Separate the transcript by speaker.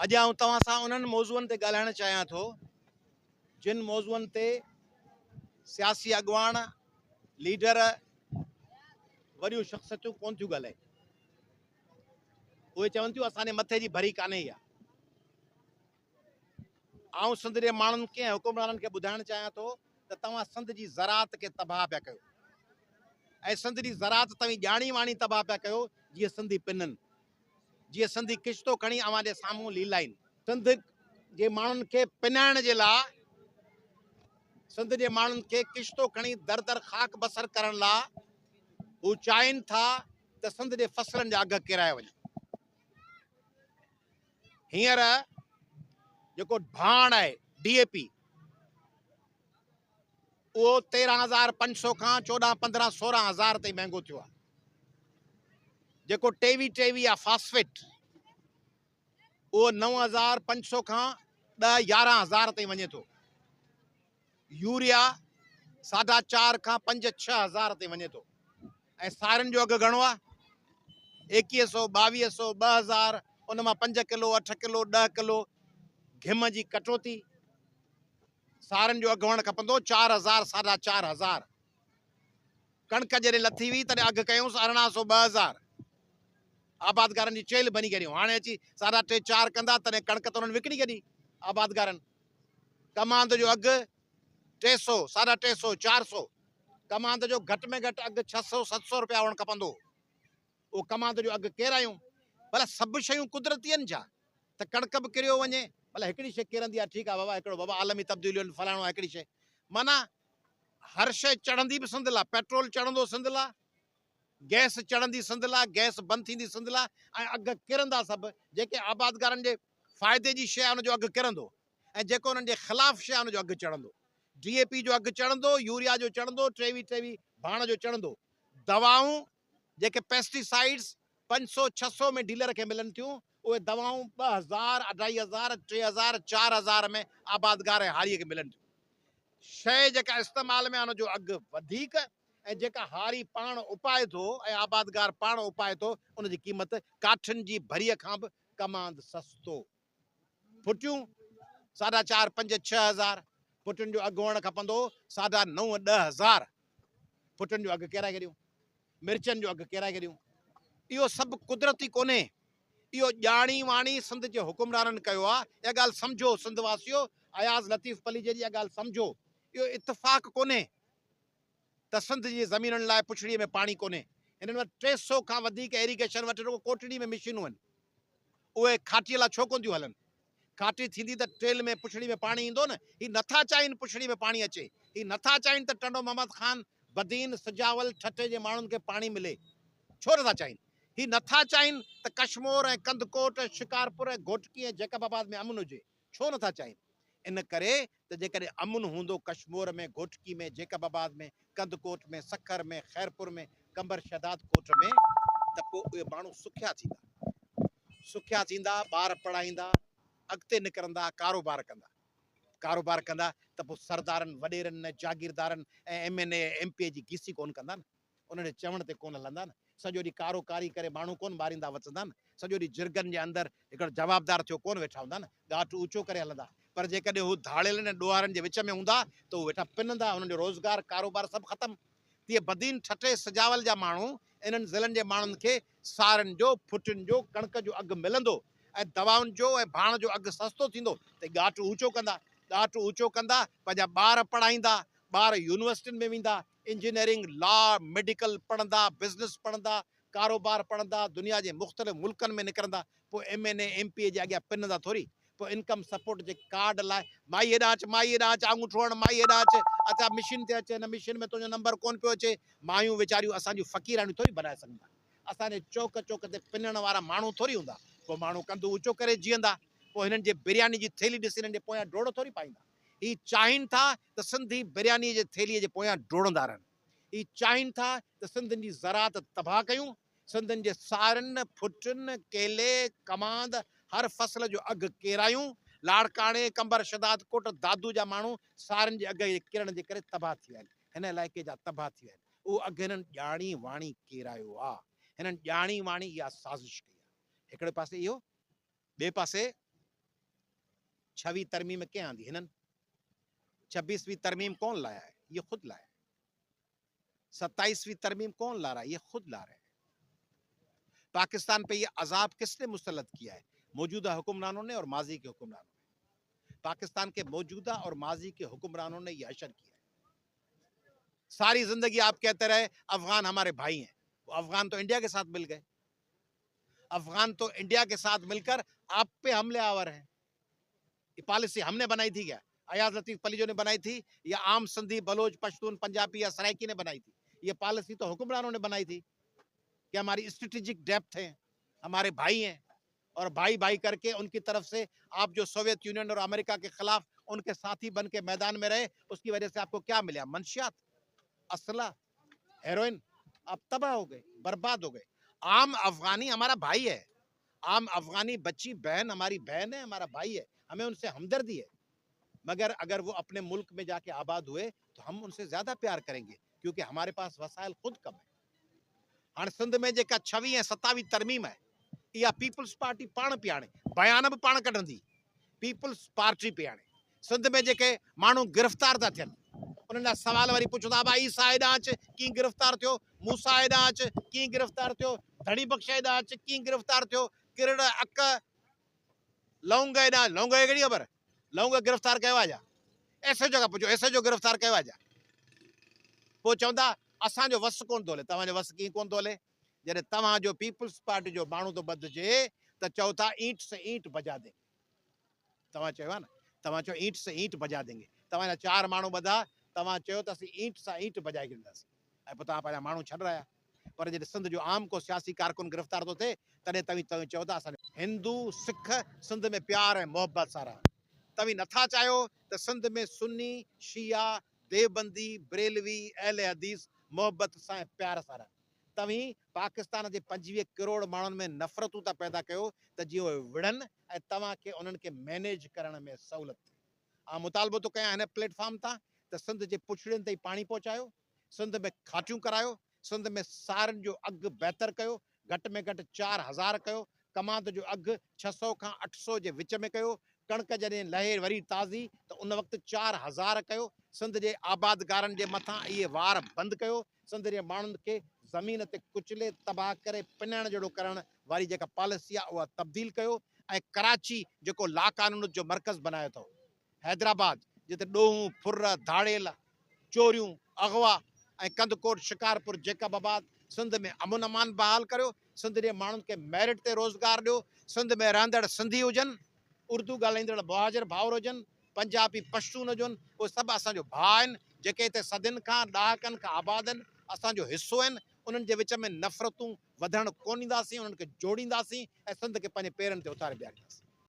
Speaker 1: अॼु आउं तव्हां सां उन्हनि मौज़ूअनि ते ॻाल्हाइणु चाहियां थो जिन मौज़ूअनि ते सियासी अॻुवान लीडर वॾियूं शख़्सियतूं कोन थियूं ॻाल्हाइनि। उहे चवनि थियूं असांजे मथे जी भरी कान्हे इहा। आउं सिंध जे माण्हुनि खे ऐं हुकुमराननि खे ॿुधाइणु चाहियां थो त तव्हां सिंध जी ज़राअत खे तबाह पिया कयो ऐं सिंध जी ज़राअत तव्हीं ॼाणी वाणी तबाह पिया कयो जीअं सिंधी पिननि, जीअं सिंधी किश्तो खणी अव्हां जे साम्हूं लीलाइनि। सिंध जे माण्हुनि खे पिनाइण जे लाइ, सिंध जे माण्हुनि खे किश्तो खणी दर दर ख़ाक बसर करण लाइ हू चाहिनि था त सिंध जे फसलनि जा अघ किराए वञनि। हींअर जेको भाण आहे DAP उहो 13,500 खां 14, 15, 16,000 ताईं महांगो थियो आहे। जेको टेवी आहे फास्फेट उहो 9,500 खां 10, 11,000 ताईं वञे थो। यूरिया 4.5 खां 5, 6,000 ताईं वञे थो। ऐं सारियुनि जो अघु घणो आहे? 2100, 2200, 2,000, उन मां 5 किलो, 8 किलो, 10 किलो घिम जी कटोती। सारियुनि जो अघु हुअणु खपंदो 4,000, 4,500। कणिक जॾहिं लथी हुई तॾहिं अघु कयूंसि 1,800, 2,000। आबादगारनि जी चेल बनी करियूं। हाणे अची 3.5, 4 कंदा तॾहिं कणिक त उन्हनि विकिणी कढी आबादगारनि। कमांद जो अघु 300, 350, 400। कमांद जो घटि में घटि अघु 600, 700 रुपया हुअणु खपंदो। उहो कमांद जो अघु केरायूं। भला सभु शयूं कुदरती आहिनि छा त कणिक बि किरियो वञे? भला हिकिड़ी शइ किरंदी आहे, ठीकु आहे बाबा, हिकिड़ो बाबा आलमी तब्दीलियूं आहिनि, फलाणो आहे हिकिड़ी शइ। माना हर शइ चढ़ंदी बि सिंध लाइ, पेट्रोल चढ़ंदो सिंध लाइ, गैस चढ़ंदी सिंध लाइ, गैस बंदि थींदी सिंध लाइ, ऐं अघु किरंदा सभु। जेके आबादगारनि जे फ़ाइदे जी शइ आहे उनजो अघु किरंदो, ऐं जेको उन्हनि जे ख़िलाफ़ शइ आहे उनजो अघु चढ़ंदो। DAP जो अघु चढ़ंदो, यूरिया जो चढ़ंदो, टेवी भाण जो चढ़ंदो। दवाऊं जेके पेस्टिसाइड्स 500, 600 में डीलर खे मिलनि थियूं, उहे दवाऊं 2,000, 2,500, 3,000, 4,000 में आबादगार ऐं हारीअ खे मिलनि थियूं। शइ जेका इस्तेमाल में आहे उनजो अघु वधीक, ऐं जेका हारी पाण उपाए थो ऐं आबादगार पाण उपाए थो उनजी क़ीमत काठियुनि जी भरीअ खां बि कमांद सस्तो। फुटियूं 4.5, 5, 6,000। फुटियुनि जो अघु हुअणु खपंदो 9.5, 10,000। फुटियुनि जो अघु केराए छॾियूं। मिर्चनि जो अघु केराए छॾियूं। इहो सभु कुदरती कोन्हे, इहो ॼाणी वाणी सिंध जे हुकुमराननि कयो आहे। इहा ॻाल्हि सम्झो सिंध वासियो, अयाज़ लतीफ़ पलीजे जी इहा ॻाल्हि सम्झो। इहो इत्तेफ़ाक़ कोन्हे त सिंध जी ज़मीनुनि लाइ पुछड़ीअ में पाणी कोन्हे। हिननि वटि 300 खां वधीक इरिगेशन वटि रुॻो कोटड़ी में मशीनूं आहिनि। उहे खाटीअ लाइ छो कोन थियूं हलनि? खाटी थींदी त टेल में पुछड़ी में पाणी ईंदो न। ही नथा चाहिनि पुछड़ी में पाणी अचे, ही नथा चाहिनि त टंडो मोहम्मद ख़ान, बदीन, सजावल, ठटे जे माण्हुनि खे पाणी मिले। छो नथा चाहिनि? ही नथा चाहिनि त कश्मीर ऐं कंदकोट ऐं शिकारपुर ऐं घोटकी ऐं जैकबाबाद में अमन हुजे। छो नथा चाहिनि? इन करे त जेकॾहिं अमन हूंदो कश्मीर में, घोटकी में, जैकबाबाद में, कंदकोट में, सखर में, खैरपुर में, कंबर शहदाद कोट में, त पोइ उहे माण्हू सुखिया थींदा, ॿार पढ़ाईंदा, अॻिते निकिरंदा, कारोबार कंदा त पोइ सरदारनि, वॾेरनि, जागीरदारनि ऐं MNA, MP जी गीसी कोन कंदा न। उन्हनि चवण ते कोन हलंदा न। सॼो ॾींहुं कारोकारी करे माण्हू कोन मारींदा वचंदा न। सॼो ॾींहुं जिरगनि जे अंदरि हिकिड़ो जवाबदार थियो कोन वेठा हूंदा न। ॻाठ ऊचो करे हलंदा। पर जेकॾहिं हू धाड़ियलनि ऐं ॾोहारनि जे विच में हूंदा त उहे वेठा पिनंदा, उन्हनि जो रोज़गार, कारोबार सभु ख़तमु। तीअं बदीन, ठटे, सजावल जा माण्हू इन्हनि ज़िलनि जे माण्हुनि खे सारनि जो, फुटियुनि जो, कणिक जो अघु मिलंदो ऐं दवाउनि जो ऐं भाण जो अघु सस्तो थींदो त ॻाठ ऊचो कंदा, पंहिंजा ॿार पढ़ाईंदा, ॿार यूनिवर्सिटियुनि में वेंदा, इंजीनियरिंग, लॉ, मेडिकल पढ़ंदा, बिज़नेस पढ़ंदा, कारोबार पढ़ंदा, दुनिया जे मुख़्तलिफ़ मुल्कनि में निकिरंदा। पोइ MNA, MP जे अॻियां पिनंदा थोरी। पोइ इनकम सपोर्ट जे कार्ड लाइ माई हेॾां अच, आङूठो हण, माई हेॾां अच, अच्छा मशीन ते अचे, हिन मशीन में तुंहिंजो नंबर कोन पियो अचे। मायूं वीचारियूं असांजूं फ़क़ीराणियूं थोरी बनाए सघंदा। असांजे चौक ते पिनण वारा माण्हू थोरी हूंदा। पोइ माण्हू कंधु ऊचो करे जीअंदा। पोइ हिननि जे बिरयानी जी थेली ॾिसी हिननि जे पोयां डोड़ थोरी पाईंदा। ही चाहिनि था त सिंधी बिरयानी जे थेलीअ जे पोयां डोड़ंदा रहनि। ही चाहिनि था त सिंधियुनि जी ज़राअत तबाह कयूं, सिंधियुनि जे सारियुनि, फुटियुनि, केले, कमांद, हर फसल जो अघु केरायूं। लाड़काणे, कंबर शहदाद कोट, दादू जा माण्हू सारियुनि जे अघ जे किरण जे करे तबाह थी विया आहिनि, हिन इलाइक़े जा तबाह थी विया आहिनि। उहो अघु हिननि ॼाणी वाणी केरायो आहे। हिननि ॼाणी वाणी इहा साज़िश कई आहे। हिकिड़े पासे इहो, ॿिए पासे छवी तरमीम कंहिं आंदी? हिननि। 26वीं तरमीम कौन लाया है? ये खुद लाया है। 27वीं तरमीम कौन ला रहा है? ये खुद ला रहे हैं। पाकिस्तान पे ये अजाब किसने मुसल्लत किया है? मौजूदा हुक्मरानों ने और माजी के हुक्मरानों ने। पाकिस्तान के मौजूदा और माजी के हुक्मरानों ने ये अशर किया है। सारी जिंदगी आप कहते रहे अफगान हमारे भाई हैं। वो अफगान तो इंडिया के साथ मिल गए। अफगान तो इंडिया के साथ मिलकर आप पे हमले आवर हैं। ये पॉलिसी हमने बनाई थी क्या? अयाज लतीफ पलीजो ने बनाई थी या आम सिंधी बलोच पश्तून पंजाबी या सराइकी ने बनाई थी? ये पॉलिसी तो हुक्मरानों ने बनाई थी कि हमारी स्ट्रेटेजिक डेप्थ है, हमारे भाई हैं, और भाई भाई करके उनकी तरफ से आप जो सोवियत यूनियन और अमेरिका के खिलाफ उनके साथी बन के मैदान में रहे, उसकी वजह से आपको क्या मिला? मंशियात, असला, हेरोइन। आप तबाह हो गए, बर्बाद हो गए। आम अफगानी हमारा भाई है, आम अफगानी बच्ची बहन हमारी बहन है, हमारा भाई है, हमें उनसे हमदर्दी है। मगर अगर वो अपने मुल्क में जाके आबाद हुए तो हम उनसे ज्यादा प्यार करेंगे, क्योंकि हमारे पास वसाइल खुद कम है। हाणे सिंध में जेका 26 ऐं 27 तरमीम है, इहा पीपल्स पार्टी पाण पई आणे, बयान बि पाण कढंदी, पीपल्स पार्टी पई आणे। सिंध में जेके माण्हू गिरफ़्तार था थियनि, उन्हनि जा सवाल वरी पुछंदा, भाई ईसा हेॾां अच कीअं गिरफ़्तार थियो, मूसा हेॾां अच कीअं गिरफ़्तार थियो, धड़ी बख़्श हेॾां अच कीअं गिरफ़्तार थियो, किरड़ अक लौंग हेॾां, लौंग खे कहिड़ी ख़बर? लौंग गिरफ़्तार कयो आहे छा? ऐसे जो पुछो, ऐसे जो गिरफ़्तार कयो आहे छा? पोइ चवंदा असांजो वस कोन थो हले। तव्हांजो वस कीअं कोन थो हले? जॾहिं तव्हांजो पीपल्स पार्टी जो माण्हू थो बदिजे त चओ था ईंट से ईंट बजा देंगे। तव्हां चयो आहे न, तव्हां चयो ईंट से ईंट बजा देंगे। तव्हांजा 4 माण्हू ॿधा, तव्हां चयो त असीं ईंट सां ईंट बजाए छॾींदासीं, ऐं पोइ तव्हां पंहिंजा माण्हू छॾे रहिया। पर जॾहिं सिंध जो आम को सियासी कारकुन गिरफ़्तार थो थिए, तॾहिं तव्हीं चओ था असां हिंदू सिख सिंध में प्यार ऐं मोहबत सां रहनि। तव्हीं नथा चाहियो त सिंध में सुन्नी शिया देवबंदी बरेलवी अहले हदीस मोहबत सां ऐं प्यार सां रहनि। तव्हीं पाकिस्तान जे 25 करोड़ माण्हुनि में नफ़रतूं था पैदा कयो त जीअं उहे विढ़नि ऐं तव्हांखे उन्हनि खे मैनेज करण में सहूलियत थिए। मुतालबो थो कयां हिन प्लेटफॉर्म तां त सिंध जे पुछड़ियुनि ताईं पाणी पहुचायो, सिंध में खाटियूं करायो, सिंध में सारनि जो अघु बहितर कयो, घटि में घटि 4000 कयो, कमांद जो अघु 600 खां 800 जे विच में कयो, कणक जॾहिं लहे वरी ताज़ी त उन वक़्तु 4000 कयो, सिंध जे आबादगारनि जे मथां इहे वार बंदि कयो, सिंध जे माण्हुनि खे ज़मीन ते कुचले तबाह करे पिनण जहिड़ो करण वारी जेका पॉलिसी आहे उहा तब्दील कयो, ऐं कराची जेको लाकानून जो मर्कज़ बनायो अथव, हैदराबाद जिते ॾोहूं फुर धाड़ेल चोरियूं अगवा ऐं कंदकोट शिकारपुर जेकबाबाद, सिंध में अमन अमान बहाल करियो, सिंध जे माण्हुनि खे मेरिट ते रोज़गार ॾियो, सिंध में रहंदड़ सिंधी हुजनि, उर्दू ॻाल्हाईंदड़ मुहाजिर भाउर हुजनि, पंजाबी पश्तून हुजनि, उहे सभु असांजो भाउ आहिनि जेके हिते सदियुनि खां ॾहाकनि खां आबाद आहिनि, असांजो हिसो आहिनि। उन्हनि जे विच में नफ़रतूं वधणु कोन ॾींदासीं, उन्हनि खे जोड़ींदासीं ऐं सिंध खे पंहिंजे पेरनि ते उथारे ॿिहारींदासीं।